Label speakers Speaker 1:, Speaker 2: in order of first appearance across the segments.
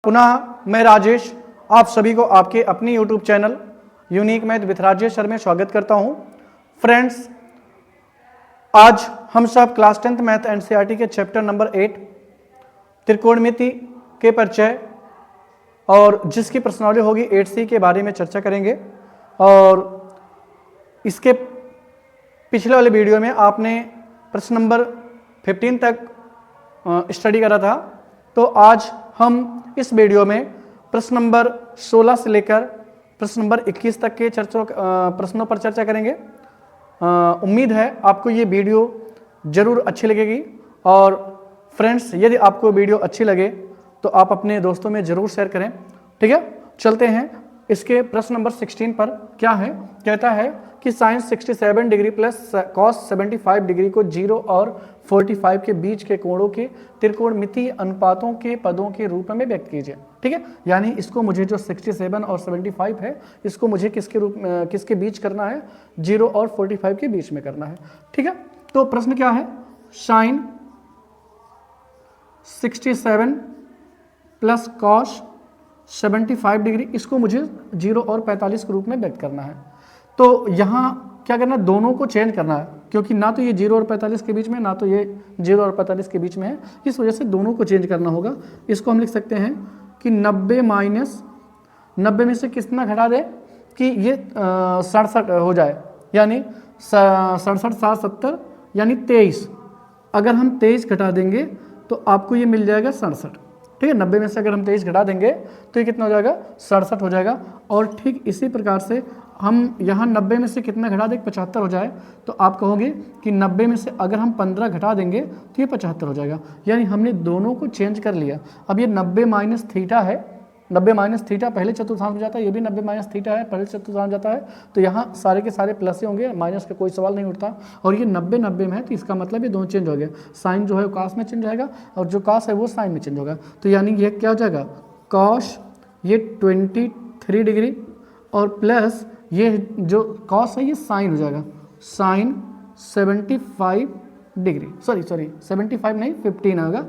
Speaker 1: पुनः मैं राजेश आप सभी को आपके अपने YouTube channel unique math with Rajesh sir में स्वागत करता हूं। फ्रेंड्स, आज हम सब क्लास 10th मैथ एनसीईआरटी के चैप्टर नंबर 8 त्रिकोणमिति के परिचय और जिसकी प्रश्नावली होगी 8C के बारे में चर्चा करेंगे। और इसके पिछले वाले वीडियो में आपने प्रश्न नंबर 15 तक स्टडी करा था, तो आज हम इस वीडियो में प्रश्न नंबर 16 से लेकर प्रश्न नंबर 21 तक के प्रश्नों पर चर्चा करेंगे। उम्मीद है आपको ये वीडियो जरूर अच्छी लगेगी। और फ्रेंड्स, यदि आपको वीडियो अच्छी लगे तो आप अपने दोस्तों में जरूर शेयर करें। ठीक है, चलते हैं इसके प्रश्न नंबर 16 पर। क्या है, कहता है कि sine 67 degree plus cos 75 degree को 0 और 45 के बीच के कोणों के त्रिकोणमितीय अनुपातों के पदों के रूप में व्यक्त कीजिए। ठीक है, यानी इसको मुझे जो 67 और 75 है, इसको मुझे किसके बीच करना है, 0 और 45 के बीच में करना है। ठीक है, तो प्रश्न क्या है, साइन 67 प्लस कॉस 75 डिग्री, इसको मुझे 0 और 45 के रूप में व्यक्त करना है। तो यहाँ क्या करना है, दोनों को चेंज करना है, क्योंकि ना तो ये 0 और 45 के बीच में, ना तो ये 0 और 45 के बीच में है। इस वजह से दोनों को चेंज करना होगा। इसको हम लिख सकते हैं कि 90 माइनस 90 में से कितना घटा दे कि ये 67 हो जाए, यानी 67 7 70 यानी 23। अगर हम 23 घटा देंगे तो आपको ये मिल जाएगा 67। ठीक है, 90 में से अगर हम 23 घटा देंगे तो ये कितना हो जाएगा, 67 हो जाएगा। और ठीक इसी प्रकार से हम यहाँ 90 में से कितना घटा दें, 75 हो जाए, तो आप कहोगे कि 90 में से अगर हम 15 घटा देंगे तो ये 75 हो जाएगा। यानी हमने दोनों को चेंज कर लिया। अब ये 90 माइनस थीटा है, 90 माइनस थीटा पहले चतुर्थांश में जाता है, ये भी 90 माइनस थीटा है, पहले चतुर्थांश जाता है। तो यहाँ सारे के सारे प्लस ही होंगे, माइनस का कोई सवाल नहीं उठता। और ये 90 90 में है, तो इसका मतलब ये दोनों चेंज हो गया। साइन जो है वो कास में चेंज होगा और जो कास है वो साइन में चेंज होगा। तो यानी ये क्या हो जाएगा, कॉस ये 23 डिग्री और प्लस ये जो कॉस है ये साइन हो जाएगा, साइन 75 डिग्री, सॉरी 75 नहीं 15 होगा।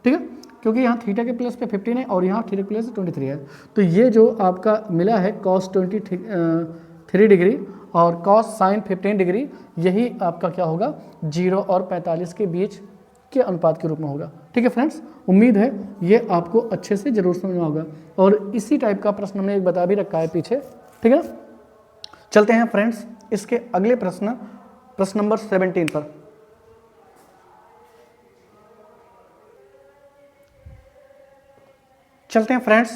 Speaker 1: ठीक है, क्योंकि यहाँ थीटा के प्लस पे 15 है और यहाँ थीटा के प्लस 23 है। तो ये जो आपका मिला है कॉस 23 डिग्री और कॉस साइन 15 डिग्री, यही आपका क्या होगा, 0 और 45 के बीच के अनुपात के रूप में होगा। ठीक है फ्रेंड्स, उम्मीद है ये आपको अच्छे से जरूर समझ में होगा। और इसी टाइप का प्रश्न हमने एक बता भी रखा है पीछे। ठीक है, चलते हैं फ्रेंड्स इसके अगले प्रश्न नंबर 17 पर। चलते हैं फ्रेंड्स,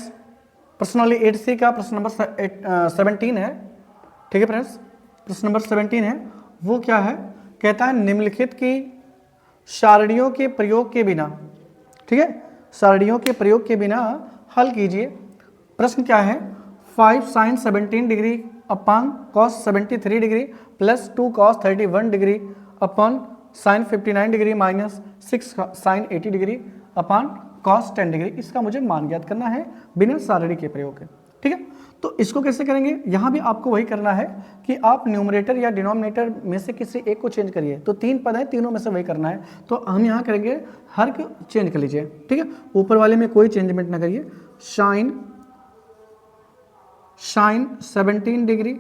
Speaker 1: प्रश्न वाली 8C का प्रश्न नंबर 17 है। ठीक है फ्रेंड्स, प्रश्न नंबर 17 है, वो क्या है, कहता है निम्नलिखित की सारणियों के प्रयोग के बिना, ठीक है, सारणियों के प्रयोग के बिना हल कीजिए। प्रश्न क्या है, 5 sine 17 degree upon cos 73 degree plus 2 cos 31 degree upon sine 59 degree minus 6 sine 80 degree upon cos 10 degree, इसका मुझे मान ज्ञात करना है बिना सारणी के प्रयोग के। ठीक है, तो इसको कैसे करेंगे, यहाँ भी आपको वही करना है कि आप न्यूमरेटर या डिनोमिनेटर में से किसी एक को चेंज करिए। तो 3 पद हैं, तीनों में से वही करना है। तो हम यहाँ करेंगे हर को चेंज कर लीजिए। ठीक है, ऊपर वाले में कोई चेंजमेंट ना करिए। साइन 17 डिग्री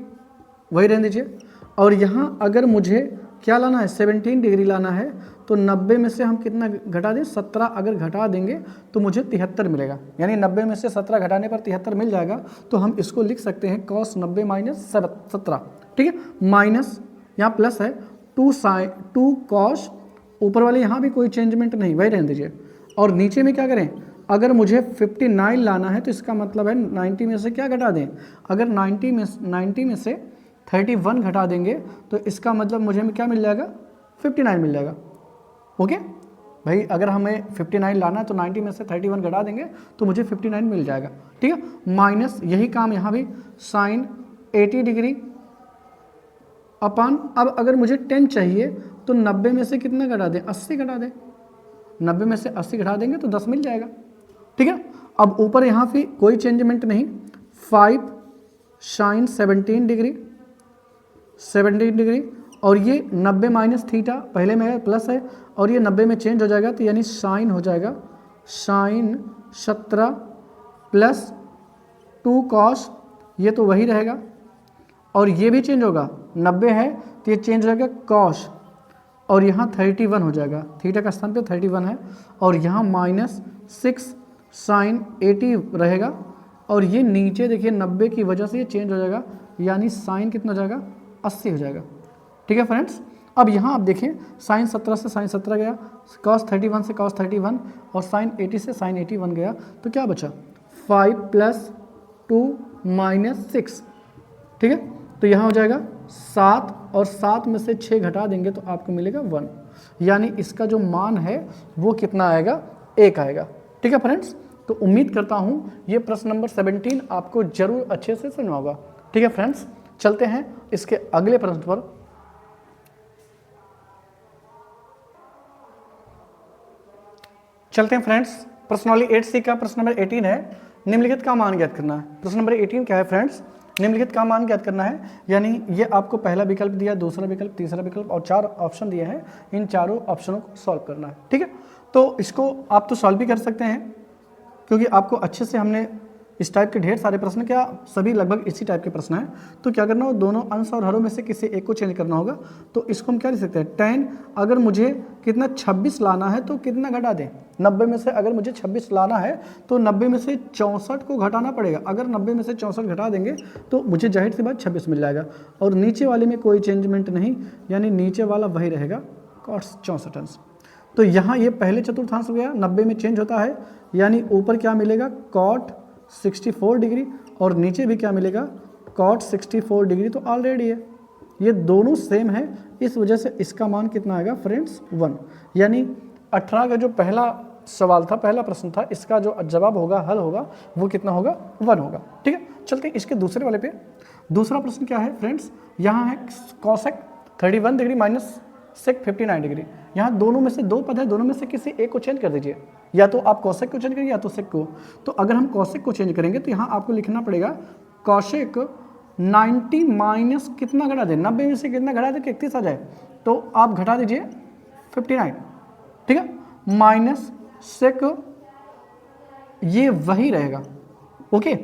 Speaker 1: वही रहने दीजिए। और यहाँ अगर मुझे क्या लाना है, 17 डिग्री लाना है, तो 90 में से हम कितना घटा दें, 17 अगर घटा देंगे तो मुझे 73 मिलेगा। यानी 90 में से 17 घटाने पर 73 मिल जाएगा। तो हम इसको लिख सकते हैं कॉस 90 माइनस 17। ठीक है, माइनस यहाँ प्लस है 2 कॉस, ऊपर वाले यहाँ भी कोई चेंजमेंट नहीं, वही रहने दीजिए। और नीचे में क्या करें, अगर मुझे 59 लाना है तो इसका मतलब है 90 में से क्या घटा दें, अगर 90 में से 31 घटा देंगे तो इसका मतलब मुझे क्या मिल जाएगा, 59 मिल जाएगा। ओके भाई, अगर हमें 59 लाना है तो 90 में से 31 घटा देंगे तो मुझे 59 मिल जाएगा। ठीक है, माइनस यही काम यहाँ भी साइन 80 डिग्री अपन, अब अगर मुझे 10 चाहिए तो 90 में से कितना घटा दें, 80 घटा दें। 90 में से 80 घटा देंगे तो 10 मिल जाएगा। ठीक है, अब ऊपर यहाँ भी कोई चेंजमेंट नहीं, 5 साइन 17 डिग्री और ये 90 माइनस थीटा, पहले में प्लस है और ये 90 में चेंज हो जाएगा, तो यानी साइन हो जाएगा साइन 17 प्लस 2 कॉस, ये तो वही रहेगा, और ये भी चेंज होगा, 90 है तो ये चेंज हो जाएगा कॉस, और यहाँ 31 हो जाएगा, थीटा का स्थान पे 31 है, और यहाँ -6 साइन 80 रहेगा, और ये नीचे देखिए 90 की वजह से ये चेंज हो जाएगा, यानी साइन कितना हो जाएगा, 80 हो जाएगा। ठीक है फ्रेंड्स, अब यहाँ आप देखिए साइन 17 से साइन 17 गया, कॉस 31 से कॉस 31, और साइन 80 से साइन 81 गया, तो क्या बचा 5 + 2 - 6। ठीक है, तो यहाँ हो जाएगा 7, और 7 में से 6 घटा देंगे तो आपको मिलेगा 1, यानी इसका जो मान है वो कितना आएगा, 1 आएगा। ठीक है फ्रेंड्स, तो उम्मीद करता हूँ ये प्रश्न नंबर 17 आपको जरूर अच्छे से समझ होगा। ठीक है फ्रेंड्स, चलते हैं इसके अगले प्रश्न पर। चलते हैं फ्रेंड्स, प्रश्नावली 8C का प्रश्न नंबर 18 है, निम्नलिखित का मान ज्ञात करना है। प्रश्न नंबर 18 क्या है फ्रेंड्स, निम्नलिखित का मान ज्ञात करना है, यानी ये आपको पहला विकल्प दिया, दूसरा विकल्प, तीसरा विकल्प और 4 ऑप्शन दिए हैं, इन चारों ऑप्शनों को सॉल्व करना है। ठीक है, तो इसको आप तो सॉल्व भी कर सकते हैं, क्योंकि आपको अच्छे से हमने इस टाइप के ढेर सारे प्रश्न, क्या सभी लगभग इसी टाइप के प्रश्न हैं, तो क्या करना होगा, दोनों अंश और हरों में से किसी एक को चेंज करना होगा। तो इसको हम क्या लिख सकते हैं, 10, अगर मुझे कितना 26 लाना है तो कितना घटा दें, 90 में से अगर मुझे 26 लाना है तो 90 में से 64 को घटाना पड़ेगा। अगर 90 में से 64 घटा देंगे तो मुझे जाहिर सी बात 26 मिल जाएगा, और नीचे वाले में कोई चेंजमेंट नहीं, यानी नीचे वाला वही रहेगा, cos 64 अंश। तो यहाँ ये पहले चतुर्थांश हो गया, 90 में चेंज होता है, यानी ऊपर क्या मिलेगा, cot 64 डिग्री, और नीचे भी क्या मिलेगा, cot 64 डिग्री, तो ऑलरेडी है, ये दोनों सेम है, इस वजह से इसका मान कितना आएगा फ्रेंड्स, 1। यानी 18 का जो पहला सवाल था, पहला प्रश्न था, इसका जो जवाब होगा, हल होगा, वो कितना होगा, 1 होगा। ठीक है, चलते हैं इसके दूसरे वाले पे। दूसरा प्रश्न क्या है फ्रेंड्स, यहाँ है cosec 31 डिग्री -sec 59 डिग्री। यहाँ दोनों में से 2 पद है, दोनों में से किसी एक को चेंज कर दीजिए, या तो आप cosec को चेंज करेंगे या तो sec को। तो अगर हम cosec को चेंज करेंगे तो यहाँ आपको लिखना पड़ेगा cosec 90 माइनस कितना घटा दे, 90 में से कितना घटा दे कि 31 आ जाए, तो आप घटा दीजिए 59। ठीक है, माइनस sec ये वही रहेगा। ओके,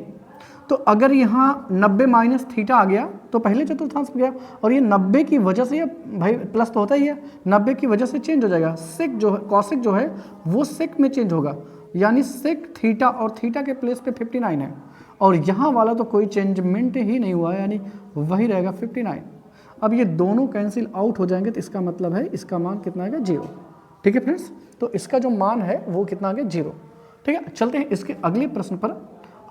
Speaker 1: तो अगर यहाँ 90 माइनस थीटा आ गया तो पहले चतुर्थांश में गया, और ये 90 की वजह से, ये भाई प्लस तो होता ही है, 90 की वजह से चेंज हो जाएगा, सेक जो है, कॉसेक जो है वो सेक में चेंज होगा, यानी सेक थीटा, और थीटा के प्लेस पे 59 है, और यहाँ वाला तो कोई चेंजमेंट ही नहीं हुआ है, यानी वही रहेगा 59। अब ये दोनों कैंसिल आउट हो जाएंगे, तो इसका मतलब है इसका मान कितना आएगा, 0। ठीक है फ्रेंड्स, तो इसका जो मान है वो कितना आ गया, 0। ठीक है, चलते हैं इसके अगले प्रश्न पर।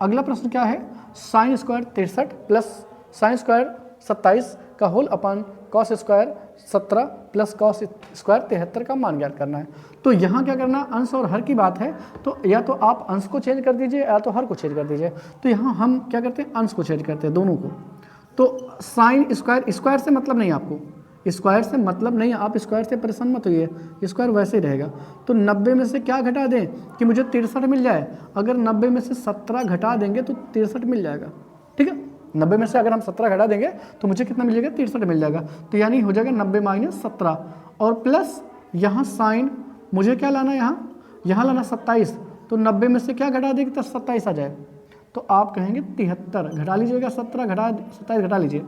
Speaker 1: अगला प्रश्न क्या है, sine square 63 plus sine square 27 का whole upon cos square 17 plus cos square 73 का मान ज्ञात करना है। तो यहाँ क्या करना, अंश और हर की बात है, तो या तो आप अंश को चेंज कर दीजिए या तो हर को चेंज कर दीजिए। तो यहाँ हम क्या करते हैं, अंश को चेंज करते हैं, दोनों को। तो साइन स्क्वायर, स्क्वायर से मतलब नहीं आपको, स्क्वायर से मतलब नहीं, आप स्क्वायर से परेशान मत होइए, स्क्वायर वैसे ही रहेगा। तो 90 में से क्या घटा दें कि मुझे 63 मिल जाए, अगर 90 में से 17 घटा देंगे तो 63 मिल जाएगा। ठीक है, 90 में से अगर हम 17 घटा देंगे तो मुझे कितना मिल जाएगा, 63 मिल जाएगा। तो यानी हो जाएगा 90 माइनस 17, और प्लस यहाँ साइन मुझे क्या लाना है, यहाँ लाना 27, तो 90 में से क्या घटा देंगे तो 27 आ जाए, तो आप कहेंगे 73, घटा लीजिएगा, 17 घटा 27 घटा लीजिए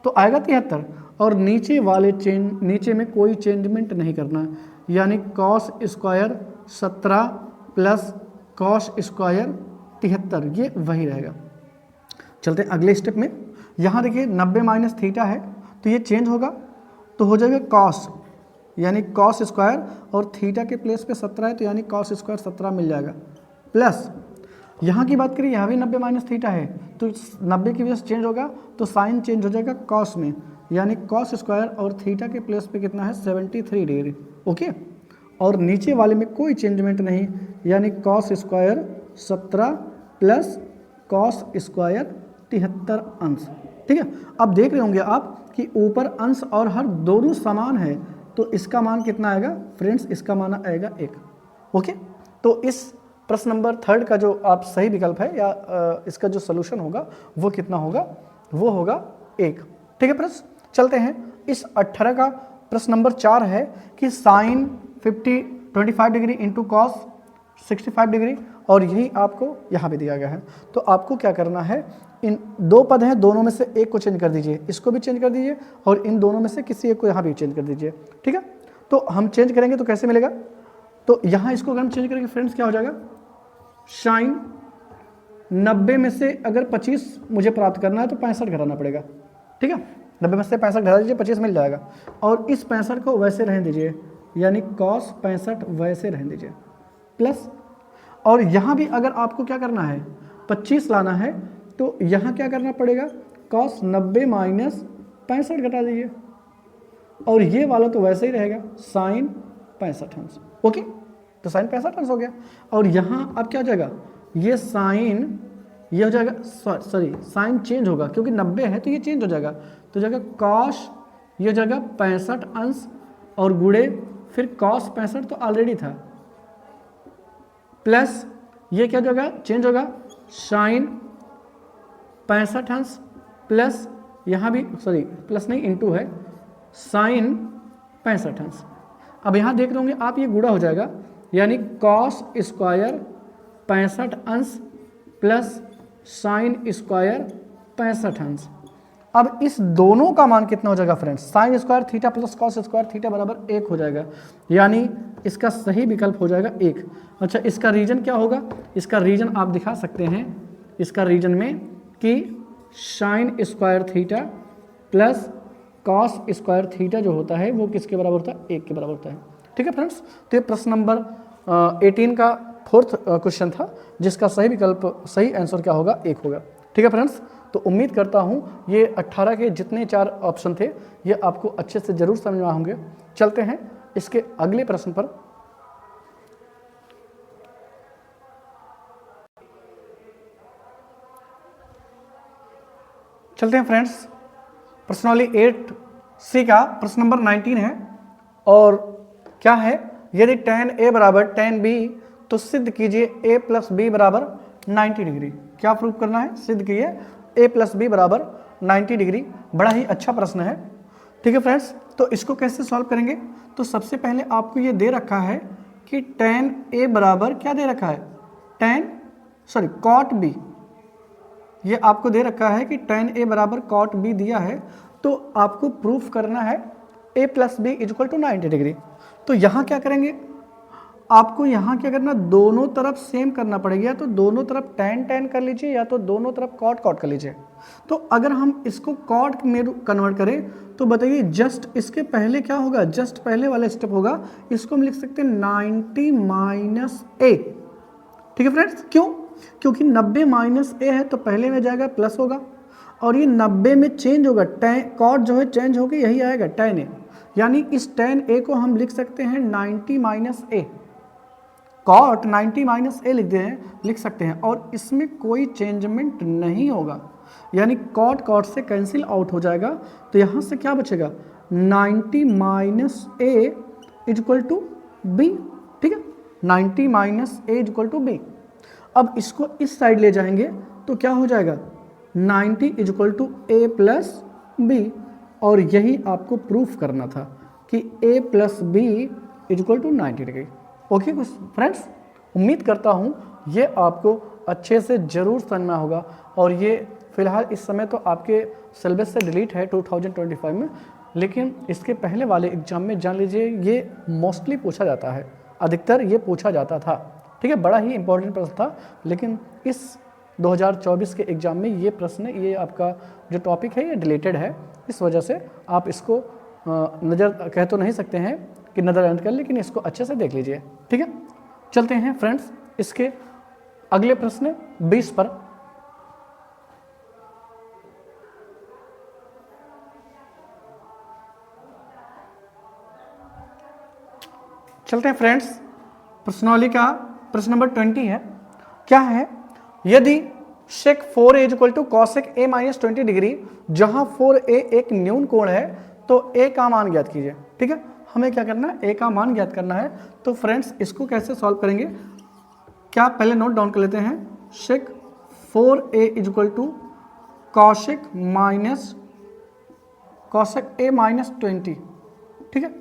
Speaker 1: तो आएगा 73, और नीचे वाले नीचे में कोई चेंजमेंट नहीं करना है, यानी cos square 17 plus cos square 73, ये वही रहेगा। चलते हैं अगले स्टेप में। यहाँ देखिए 90 माइनस थीटा है, तो ये चेंज होगा, तो हो जाएगा कॉस, यानी कॉस स्क्वायर, और थीटा के प्लेस पे 17 है, तो यानी कॉस स्क्वायर 17 मिल जाएगा, प्लस यहाँ की बात करिए, यहाँ भी 90 माइनस थीटा है, तो 90 की वजह से चेंज होगा, तो साइन चेंज हो जाएगा कॉस में, यानी कॉस स्क्वायर, और थीटा के प्लेस पे कितना है, 73 डिग्री। ओके, और नीचे वाले में कोई चेंजमेंट नहीं, यानी cos square 17 plus cos square 73 अंश। ठीक है, अब देख रहे होंगे आप कि ऊपर अंश और हर दोनों समान है, तो इसका मान कितना आएगा फ्रेंड्स, इसका मान आएगा 1। ओके, तो इस प्रश्न नंबर 3 का जो आप सही विकल्प है, या इसका जो सोल्यूशन होगा वो कितना होगा, वो होगा 1। ठीक है फ्रेंड्स, चलते हैं इस 18 का प्रश्न नंबर 4 है कि sine 25 degree into cos 65 degree, और यही आपको यहाँ भी दिया गया है। तो आपको क्या करना है, इन दो पद हैं, दोनों में से एक को चेंज कर दीजिए, इसको भी चेंज कर दीजिए और इन दोनों में से किसी एक को यहाँ भी चेंज कर दीजिए। ठीक है, तो हम चेंज करेंगे तो कैसे मिलेगा, तो यहाँ इसको अगर हम चेंज करेंगे फ्रेंड्स क्या हो जाएगा, साइन 90 में से अगर 25 मुझे प्राप्त करना है तो 65 घटाना पड़ेगा। ठीक है, 90 में से 65 घटा दीजिए, 25 मिल जाएगा और इस 65 को वैसे रहने दीजिए, यानी cos 65 वैसे रहने दीजिए प्लस, और यहाँ भी अगर आपको क्या करना है 25 लाना है तो यहाँ क्या करना पड़ेगा, cos 90 माइनस 65 घटा दीजिए और ये वाला तो वैसे ही रहेगा साइन 65 अंश। ओके, तो साइन 65 अंश हो गया और यहाँ अब क्या हो जाएगा, ये साइन ये हो जाएगा, सॉरी साइन चेंज होगा क्योंकि 90 है तो ये चेंज हो जाएगा, तो जाएगा cos, ये हो जाएगा 65 अंश और गुणे फिर cos 65 तो ऑलरेडी था प्लस ये क्या होगा, चेंज होगा साइन 65 अंश प्लस यहाँ भी सॉरी प्लस नहीं इंटू है साइन 65 अंश। अब यहाँ देख रहे होंगे आप ये गुणा हो जाएगा, यानी cos स्क्वायर 65 अंश प्लस साइन स्क्वायर 65 अंश। अब इस दोनों का मान कितना हो जाएगा friends, sine square theta plus cos square theta बराबर 1 हो जाएगा, यानी इसका सही विकल्प हो जाएगा 1। अच्छा, इसका रीजन क्या होगा, इसका रीजन आप दिखा सकते हैं इसका रीजन में कि sine square theta plus cos square theta जो होता है वो किसके बराबर होता है, 1 के बराबर होता है। ठीक है फ्रेंड्स, तो ये प्रश्न नंबर 18 का 4th क्वेश्चन था जिसका सही विकल्प सही आंसर क्या होगा, 1 होगा। ठीक है फ्रेंड्स, तो उम्मीद करता हूँ ये 18 के जितने 4 ऑप्शन थे ये आपको अच्छे से जरूर समझ में होंगे। चलते हैं इसके अगले प्रश्न पर। चलते हैं फ्रेंड्स, प्रश्नावली 8C का प्रश्न नंबर 19 है और क्या है, यदि tan A बराबर tan B तो सिद्ध कीजिए A प्लस B बराबर 90 डिग्री। क्या प्रूफ करना है, सिद्ध कीजिए A प्लस बी बराबर 90 डिग्री। बड़ा ही अच्छा प्रश्न है। ठीक है फ्रेंड्स, तो इसको कैसे सॉल्व करेंगे, तो सबसे पहले आपको ये दे रखा है कि tan A बराबर क्या दे रखा है, cot B, ये आपको दे रखा है कि tan A बराबर cot B दिया है, तो आपको प्रूफ करना है A plus b equal to 90 degree. तो यहाँ क्या करेंगे, आपको यहाँ क्या करना, दोनों तरफ सेम करना पड़ेगा, या तो दोनों तरफ tan कर लीजिए या तो दोनों तरफ cot कर लीजिए। तो अगर हम इसको cot में कन्वर्ट करें तो बताइए जस्ट इसके पहले क्या होगा, जस्ट पहले वाला स्टेप होगा, इसको हम लिख सकते हैं 90 माइनस ए। ठीक है फ्रेंड्स, क्यों, क्योंकि 90 माइनस ए है तो पहले में जाएगा प्लस होगा और ये 90 में चेंज होगा, cot जो है चेंज होकर यही आएगा tan ए, यानी इस tan ए को हम लिख सकते हैं 90 माइनस ए, cot 90 माइनस ए लिख सकते हैं और इसमें कोई चेंजमेंट नहीं होगा, यानी cot से कैंसिल आउट हो जाएगा। तो यहाँ से क्या बचेगा, 90 minus a equal to b. ठीक है, 90 minus a equal to b. अब इसको इस साइड ले जाएंगे तो क्या हो जाएगा, 90 equal to a plus b, और यही आपको प्रूफ करना था कि a plus b equal to 90 degree. Okay friends, उम्मीद करता हूँ ये आपको अच्छे से ज़रूर समझ में होगा और ये फ़िलहाल इस समय तो आपके सिलेबस से डिलीट है 2025 में, लेकिन इसके पहले वाले एग्ज़ाम में जान लीजिए ये मोस्टली पूछा जाता है, अधिकतर ये पूछा जाता था। ठीक है, बड़ा ही इंपॉर्टेंट प्रश्न था, लेकिन इस 2024 के एग्ज़ाम में ये प्रश्न, ये आपका जो टॉपिक है ये डिलीटेड है, इस वजह से आप इसको नज़र कह तो नहीं सकते हैं कि नज़रअंदाज कर, लेकिन इसको अच्छे से देख लीजिए। ठीक है, चलते हैं फ्रेंड्स इसके अगले प्रश्न 20 पर। चलते हैं फ्रेंड्स, प्रश्नावली का प्रश्न नंबर 20 है। क्या है, यदि sec 4a equal to cosec a minus 20 degree, जहां 4a एक न्यून कोण है तो a का मान ज्ञात कीजिए। ठीक है, हमें क्या करना है, a का मान ज्ञात करना है। तो फ्रेंड्स इसको कैसे सॉल्व करेंगे, क्या पहले नोट डाउन कर लेते हैं, sec 4a equal to cosec a minus 20। ठीक है,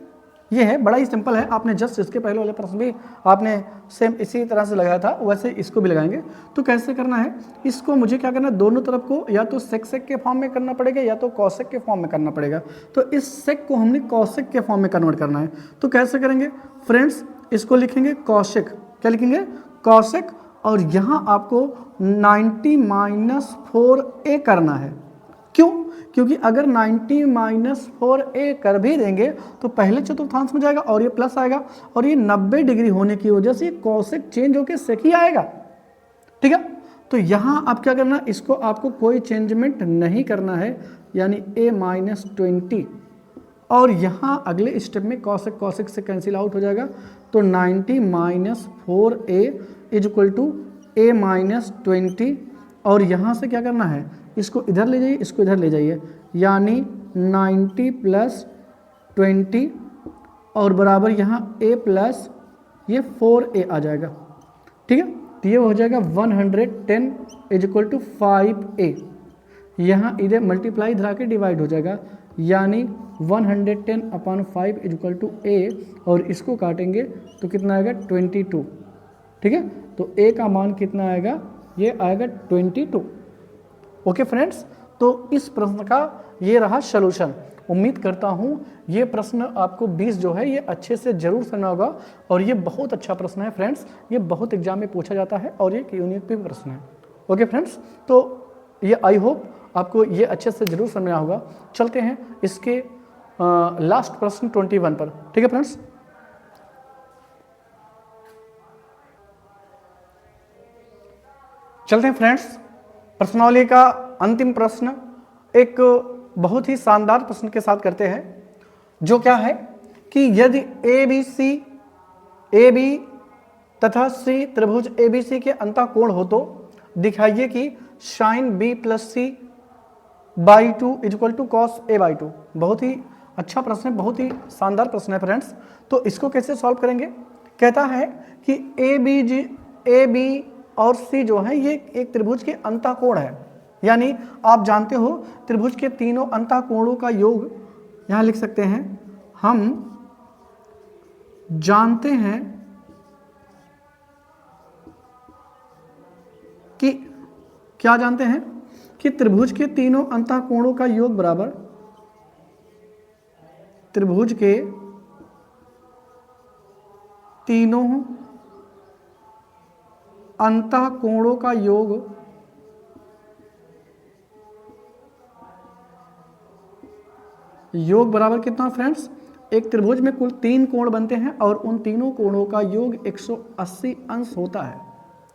Speaker 1: ये है, बड़ा ही सिंपल है। आपने जस्ट इसके पहले वाले प्रश्न भी आपने सेम इसी तरह से लगाया था, वैसे इसको भी लगाएंगे। तो कैसे करना है इसको, मुझे क्या करना है, दोनों तरफ को या तो सेक के फॉर्म में करना पड़ेगा या तो कॉसेक के फॉर्म में करना पड़ेगा। तो इस सेक को हमने कॉसेक के फॉर्म में कन्वर्ट करना है। तो कैसे करेंगे फ्रेंड्स, इसको लिखेंगे कॉसेक, क्या लिखेंगे, कॉसेक, और यहाँ आपको 90 - 4a करना है। क्यों? क्योंकि अगर 90 - 4a कर भी देंगे तो पहले चतुर्थांश में जाएगा और ये प्लस आएगा, और ये 90 डिग्री होने की वजह से कॉसेक चेंज होकर सेक ही आएगा। ठीक है, तो यहाँ आप क्या करना, इसको आपको कोई चेंजमेंट नहीं करना है, यानी a - 20, और यहाँ अगले स्टेप में कॉसेक कॉसेक से कैंसिल आउट हो जाएगा। तो 90 - 4a = a - 20, और यहाँ से क्या करना है, इसको इधर ले जाइए, इसको इधर ले जाइए, यानी 90 + 20 और बराबर यहाँ a प्लस ये 4a आ जाएगा। ठीक है, तो ये हो जाएगा 110 = 5a। यहाँ इधर मल्टीप्लाई इधर आके डिवाइड हो जाएगा, यानी 110/5 = a, और इसको काटेंगे तो कितना आएगा, 22। ठीक है, तो a का मान कितना आएगा, ये आएगा 22। ओके फ्रेंड्स, तो इस प्रश्न का ये रहा सलूशन। उम्मीद करता हूँ ये प्रश्न आपको 20 जो है ये अच्छे से जरूर समझना होगा, और ये बहुत अच्छा प्रश्न है फ्रेंड्स, ये बहुत एग्जाम में पूछा जाता है और ये यूनिट पे प्रश्न है। ओके फ्रेंड्स, तो ये आई होप आपको ये अच्छे से जरूर समझना होगा। चलते हैं इसके लास्ट प्रश्न 21 पर। ठीक है फ्रेंड्स, चलते हैं फ्रेंड्स, प्रश्नावली का अंतिम प्रश्न एक बहुत ही शानदार प्रश्न के साथ करते हैं, जो क्या है कि यदि ए बी तथा सी त्रिभुज ABC के अंतःकोण हो तो दिखाइए कि sin B + C/2 = cos A/2। बहुत ही अच्छा प्रश्न है, बहुत ही शानदार प्रश्न है फ्रेंड्स। तो इसको कैसे सॉल्व करेंगे, कहता है कि ए बी और C जो है ये एक त्रिभुज के अंतःकोण है, यानी आप जानते हो त्रिभुज के तीनों अंतःकोणों का योग, यहाँ लिख सकते हैं, हम जानते हैं कि क्या जानते हैं कि त्रिभुज के तीनों अंतःकोणों का योग बराबर त्रिभुज के तीनों अंतःकोणों का योग बराबर कितना फ्रेंड्स, एक त्रिभुज में कुल 3 कोण बनते हैं और उन तीनों कोणों का योग 180 अंश होता है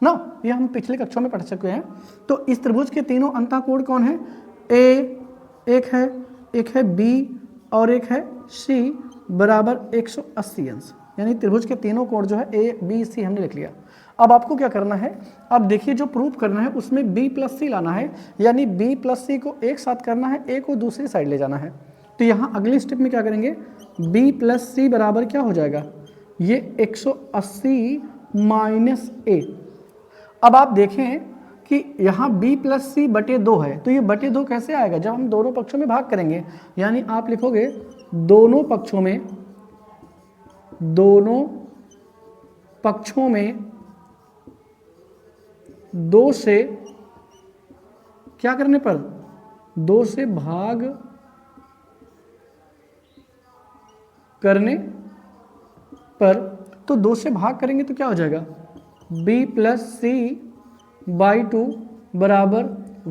Speaker 1: ना। ये हम पिछले कक्षा में पढ़ चुके हैं। तो इस त्रिभुज के तीनों अंतःकोण कौन है, एक है बी और एक है सी बराबर 180 अंश, यानी त्रिभुज के तीनों कोण जो है ए बी सी हमने लिख लिया। अब आपको क्या करना है, अब देखिए जो प्रूफ करना है उसमें b + c लाना है, यानी b + c को एक साथ करना है, a को दूसरी साइड ले जाना है। तो यहाँ अगले स्टेप में क्या करेंगे, b + c बराबर क्या हो जाएगा, ये 180 - a। अब आप देखें कि यहाँ b + c / 2 है, तो ये / 2 कैसे आएगा, जब हम दोनों पक्षों में भाग करेंगे, यानी आप लिखोगे दोनों पक्षों में 2 से क्या करने पर, 2 से भाग करने पर, तो 2 से भाग करेंगे तो क्या हो जाएगा, b + c/2 बराबर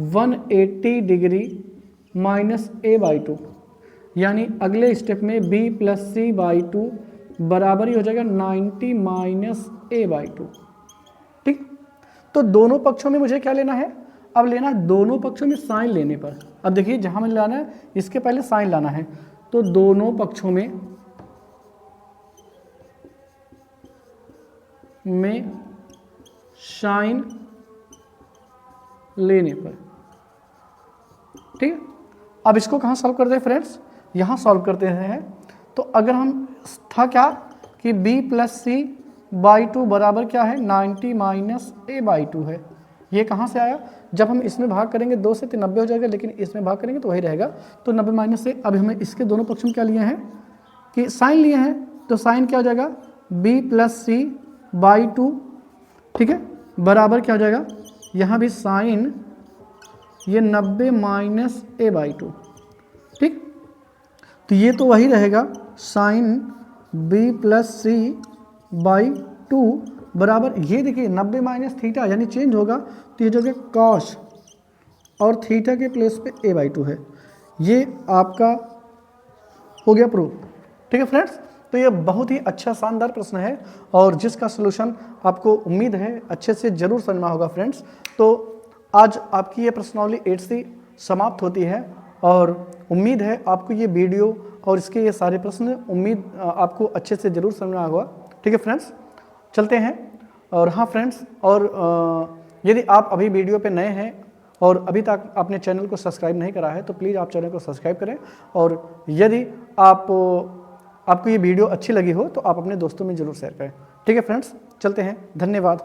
Speaker 1: 180 डिग्री -a/2, यानी अगले स्टेप में b + c/2 बराबर ही हो जाएगा 90 - a/2। ठीक, तो दोनों पक्षों में मुझे क्या लेना है, अब लेना है दोनों पक्षों में साइन लेने पर। अब देखिए जहां मैंने लाना है इसके पहले साइन लाना है, तो दोनों पक्षों में साइन लेने पर। ठीक है, अब इसको कहाँ सॉल्व करते हैं फ्रेंड्स, यहाँ सॉल्व करते हैं। तो अगर हम था क्या कि b + c/2 बराबर क्या है, 90 - a/2 है। ये कहाँ से आया, जब हम इसमें भाग करेंगे 2 से तो 90 हो जाएगा, लेकिन इसमें भाग करेंगे तो वही रहेगा। तो 90 - से अब हमें इसके दोनों पक्षों में क्या लिए हैं कि साइन लिए हैं, तो साइन क्या हो जाएगा b प्लस सी बाई 2, ठीक है, बराबर क्या हो जाएगा, यहाँ भी साइन ये 90 माइनस a बाई 2, ठीक। तो ये तो वही रहेगा sine b plus c by 2 बराबर, ये देखिए 90 माइनस थीटा यानी चेंज होगा, तो ये जो है कॉस और थीटा के प्लेस पे a बाई 2 है। ये आपका हो गया प्रूफ, ठीक है फ्रेंड्स। तो ये बहुत ही अच्छा शानदार प्रश्न है और जिसका सलूशन आपको उम्मीद है अच्छे से जरूर समझना होगा फ्रेंड्स। तो आज आपकी ये प्रश्नावली 8 समाप्त होती है और उम्मीद है आपको ये वीडियो और इसके ये सारे प्रश्न उम्मीद आपको अच्छे से ज़रूर समझना होगा, ठीक है फ्रेंड्स। चलते हैं। और हाँ फ्रेंड्स, और यदि आप अभी वीडियो पे नए हैं और अभी तक आपने चैनल को सब्सक्राइब नहीं करा है तो प्लीज़ आप चैनल को सब्सक्राइब करें, और यदि आपको ये वीडियो अच्छी लगी हो तो आप अपने दोस्तों में ज़रूर शेयर करें, ठीक है फ्रेंड्स। चलते हैं, धन्यवाद।